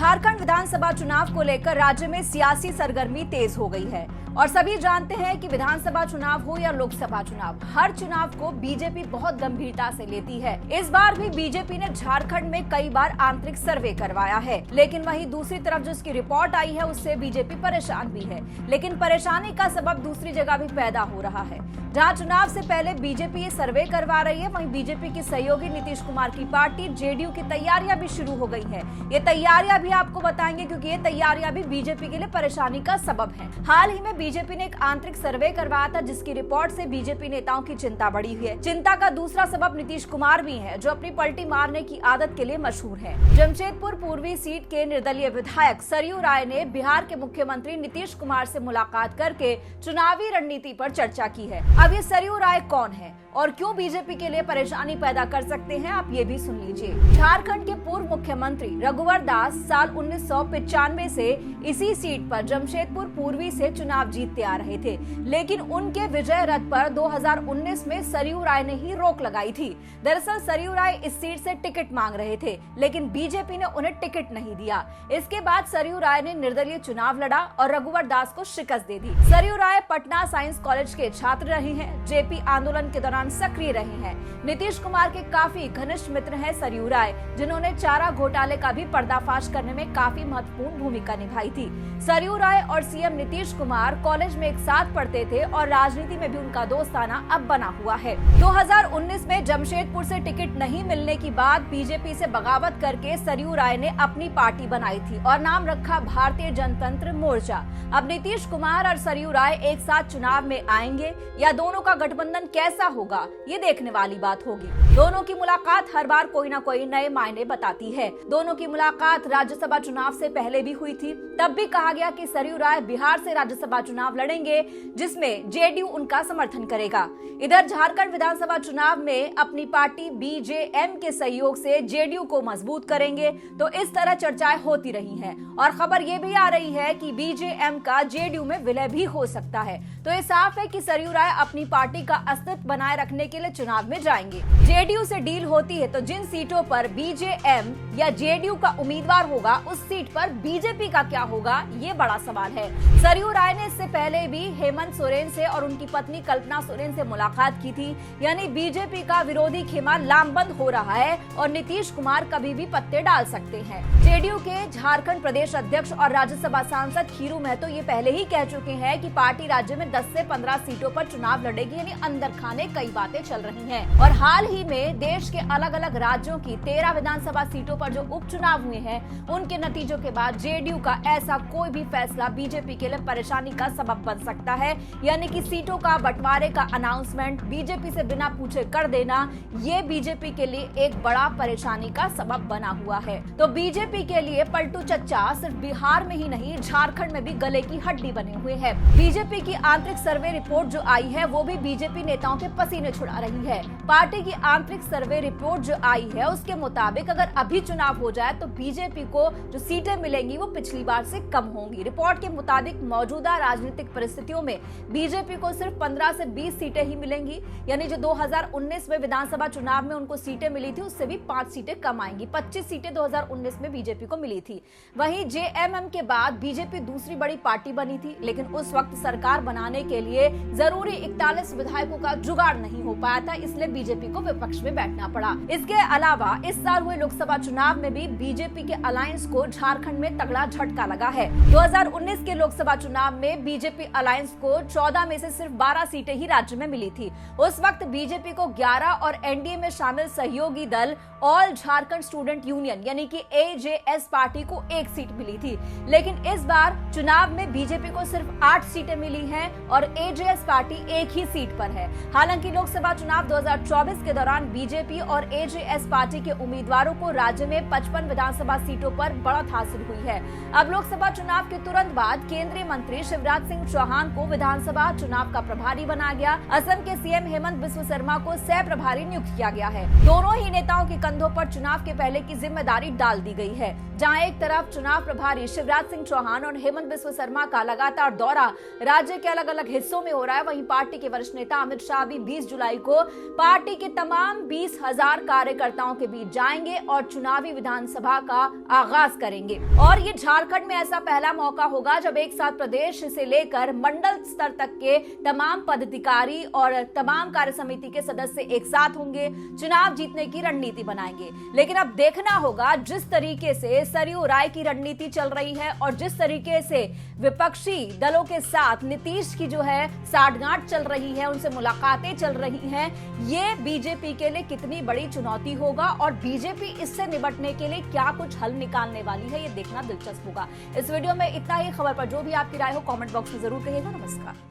झारखंड विधानसभा चुनाव को लेकर राज्य में सियासी सरगर्मी तेज हो गई है और सभी जानते हैं कि विधानसभा चुनाव हो या लोकसभा चुनाव, हर चुनाव को बीजेपी बहुत गंभीरता से लेती है। इस बार भी बीजेपी ने झारखंड में कई बार आंतरिक सर्वे करवाया है, लेकिन वहीं दूसरी तरफ जो इसकी रिपोर्ट आई है उससे बीजेपी परेशान भी है। लेकिन परेशानी का सबब दूसरी जगह भी पैदा हो रहा है। जहां चुनाव से पहले बीजेपी ये सर्वे करवा रही है, वहीं बीजेपी की सहयोगी नीतीश कुमार की पार्टी जेडीयू की तैयारियां भी शुरू हो गई है। ये तैयारियां भी आपको बताएंगे क्योंकि ये तैयारियां भी बीजेपी के लिए परेशानी का सबब है। हाल ही में बीजेपी ने एक आंतरिक सर्वे करवाया था, जिसकी रिपोर्ट से बीजेपी नेताओं की चिंता बढ़ी हुई है। चिंता का दूसरा सबब नीतीश कुमार भी है, जो अपनी पलटी मारने की आदत के लिए मशहूर है। जमशेदपुर पूर्वी सीट के निर्दलीय विधायक सरयू राय ने बिहार के मुख्यमंत्री नीतीश कुमार से मुलाकात करके चुनावी रणनीति पर चर्चा की है। अब ये सरयू राय कौन है और क्यों बीजेपी के लिए परेशानी पैदा कर सकते हैं, आप ये भी सुन लीजिए। झारखंड के पूर्व मुख्यमंत्री रघुवर दास साल 1995 से इसी सीट पर जमशेदपुर पूर्वी से चुनाव जीतते आ रहे थे, लेकिन उनके विजय रथ पर 2019 में सरयू राय ने ही रोक लगाई थी। दरअसल सरयू राय इस सीट से टिकट मांग रहे थे, लेकिन बीजेपी ने उन्हें टिकट नहीं दिया। इसके बाद सरयू राय ने निर्दलीय चुनाव लड़ा और रघुवर दास को शिकस्त दे दी। सरयू राय पटना साइंस कॉलेज के छात्र रहे हैं, जेपी आंदोलन के दौरान सक्रिय रहे हैं। नीतीश कुमार के काफी घनिष्ठ मित्र हैं सरयू राय, जिन्होंने चारा घोटाले का भी पर्दाफाश करने में काफी महत्वपूर्ण भूमिका निभाई थी। सरयू राय और सीएम नीतीश कुमार कॉलेज में एक साथ पढ़ते थे और राजनीति में भी उनका दोस्ताना अब बना हुआ है। 2019 में जमशेदपुर से टिकट नहीं मिलने की बाद बीजेपी से बगावत करके सरयू राय ने अपनी पार्टी बनाई थी और नाम रखा भारतीय जनतंत्र मोर्चा। अब नीतीश कुमार और सरयू राय एक साथ चुनाव में आएंगे या दोनों का गठबंधन कैसा होगा, ये देखने वाली बात होगी। दोनों की मुलाकात हर बार कोई ना कोई नए मायने बताती है। दोनों की मुलाकात राज्यसभा चुनाव से पहले भी हुई थी, तब भी कहा गया कि सरयू राय बिहार से राज्यसभा चुनाव लड़ेंगे, जिसमें जेडीयू उनका समर्थन करेगा। इधर झारखंड विधानसभा चुनाव में अपनी पार्टी बीजेएम के सहयोग से जेडीयू को मजबूत करेंगे, तो इस तरह चर्चाएं होती रही हैं और खबर ये भी आ रही है कि बीजेएम का जेडीयू में विलय भी हो सकता है। तो ये साफ है कि सरयू राय अपनी पार्टी का अस्तित्व बनाए रखने के लिए चुनाव में जाएंगे। जेडीयू से डील होती है तो जिन सीटों पर बीजेएम या जेडीयू का उम्मीदवार होगा, उस सीट पर बीजेपी का क्या होगा, ये बड़ा सवाल है। सरयू राय ने इससे पहले भी हेमंत सोरेन से और उनकी पत्नी कल्पना सोरेन से मुलाकात की थी, यानी बीजेपी का विरोधी खेमा लामबंद हो रहा है और नीतीश कुमार कभी भी पत्ते डाल सकते हैं। जेडीयू के झारखंड प्रदेश अध्यक्ष और राज्यसभा सांसद खीरू महतो ये पहले ही कह चुके हैं कि पार्टी राज्य में 10 से 15 सीटों पर चुनाव लड़ेगी, यानी अंदर खाने कई बातें चल रही हैं। और हाल ही में देश के अलग अलग राज्यों की 13 विधानसभा सीटों पर जो उपचुनाव हुए हैं, उनके नतीजों के बाद जेडीयू का ऐसा कोई भी फैसला बीजेपी के लिए परेशानी का सबब बन सकता है, यानी कि सीटों का बंटवारे का अनाउंसमेंट बीजेपी से बिना पूछे कर देना, ये बीजेपी के लिए एक बड़ा परेशानी का सबब बना हुआ है। तो बीजेपी के लिए पलटू चच्चा सिर्फ बिहार में ही नहीं, झारखंड में भी गले की हड्डी बने हुए हैं। बीजेपी की आंतरिक सर्वे रिपोर्ट जो आई है, वो भी बीजेपी नेताओं के पसीने छुड़ा रही है। पार्टी की आंतरिक सर्वे रिपोर्ट जो आई है, उसके मुताबिक अगर अभी चुनाव हो जाए तो बीजेपी को जो सीटें मिलेंगी वो पिछली बार से कम होंगी। रिपोर्ट के मुताबिक मौजूदा राजनीतिक परिस्थितियों में बीजेपी को सिर्फ 15 से 20 सीटें ही मिलेंगी, यानी जो 2019 में विधानसभा चुनाव में उनको सीटें मिली थी, उससे भी 5 सीटें कम आएंगी। 25 सीटें 2019 में बीजेपी को मिली थी। वहीं जेएमएम के बाद बीजेपी दूसरी बड़ी पार्टी बनी थी, लेकिन उस वक्त सरकार बनाने के लिए जरूरी 41 विधायकों का जुगाड़ नहीं हो पाया था, इसलिए बीजेपी को विपक्ष में बैठना पड़ा। इसके अलावा इस साल हुए लोकसभा चुनाव में भी बीजेपी के अलायंस को झारखंड में तगड़ा झटका लगा है। 2019 के लोकसभा चुनाव में बीजेपी अलायंस को 14 में से सिर्फ 12 सीटें ही राज्य में मिली थी। उस वक्त बीजेपी को 11 और एनडीए में शामिल सहयोगी दल ऑल झारखंड स्टूडेंट यूनियन यानी कि एजेएस पार्टी को 1 सीट मिली थी, लेकिन इस बार चुनाव में बीजेपी को सिर्फ 8 सीटें मिली हैं और एजेएस पार्टी 1 ही सीट पर है। हालांकि लोकसभा चुनाव 2024 के दौरान बीजेपी और एजेएस पार्टी के उम्मीदवारों को राज्य में 55 विधानसभा सीटों पर बढ़त हासिल हुई है। अब लोकसभा चुनाव के तुरंत बाद केंद्रीय मंत्री शिवराज सिंह चौहान को विधानसभा चुनाव का प्रभारी बनाया गया। असम के सीएम हेमंत बिस्व शर्मा को सह प्रभारी नियुक्त किया गया है। दोनों ही नेताओं के कंधों पर चुनाव के पहले की जिम्मेदारी डाल दी गई है। जहां एक तरफ चुनाव प्रभारी शिवराज सिंह चौहान और हेमंत बिस्व शर्मा का लगातार दौरा राज्य के अलग अलग हिस्सों में हो रहा है, वहीं पार्टी के वरिष्ठ नेता अमित शाह भी 20 जुलाई को पार्टी के तमाम 20,000 कार्यकर्ताओं के बीच जाएंगे और चुनाव चुनावी विधानसभा का आगाज करेंगे। और ये झारखंड में ऐसा पहला मौका होगा जब एक साथ प्रदेश से लेकर मंडल स्तर तक के तमाम पदाधिकारी और तमाम कार्य समिति के सदस्य एक साथ होंगे, चुनाव जीतने की रणनीति बनाएंगे। लेकिन अब देखना होगा जिस तरीके से सरयू राय की रणनीति चल रही है और जिस तरीके से विपक्षी दलों के साथ नीतीश की जो है साठगांठ चल रही है, उनसे मुलाकातें चल रही हैं, ये बीजेपी के लिए कितनी बड़ी चुनौती होगा और बीजेपी इससे निपटने के लिए क्या कुछ हल निकालने वाली है, ये देखना दिलचस्प होगा। इस वीडियो में इतना ही। खबर पर जो भी आपकी राय हो कमेंट बॉक्स में जरूर कहिएगा। नमस्कार।